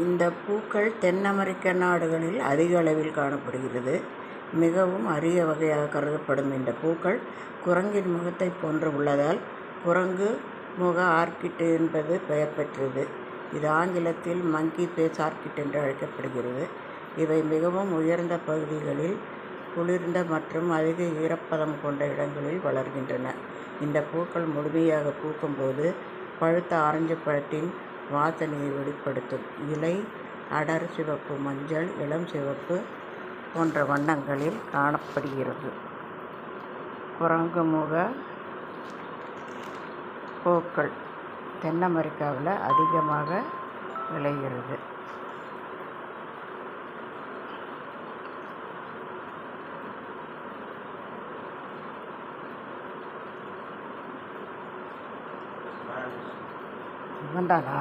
இந்த பூக்கள் தென் அமெரிக்க நாடுகளில் அதிக அளவில் காணப்படுகிறது. மிகவும் அரிய வகையாக கருதப்படும் இந்த பூக்கள் குரங்கின் முகத்தை போன்று உள்ளதால் குரங்கு முக ஆர்க்கிட் என்பது பெயர் பெற்றது. இது ஆங்கிலத்தில் மங்கி ஃபேஸ் ஆர்க்கிட் என்று அழைக்கப்படுகிறது. இவை மிகவும் உயர்ந்த பகுதிகளில், குளிர்ந்த மற்றும் அதிக ஈரப்பதம் கொண்ட இடங்களில் வளர்கின்றன. இந்த பூக்கள் முழுமையாக பூக்கும்போது பழுத்த ஆரஞ்சு பழத்தின் வாசனையை வெளிப்படுத்தும். இலை அடர் சிவப்பு, மஞ்சள், இளம் சிவப்பு போன்ற வண்ணங்களில் காணப்படுகிறது. குரங்கு முக பூக்கள் தென் அமெரிக்காவில் அதிகமாக விளைகிறது. வந்தாளா?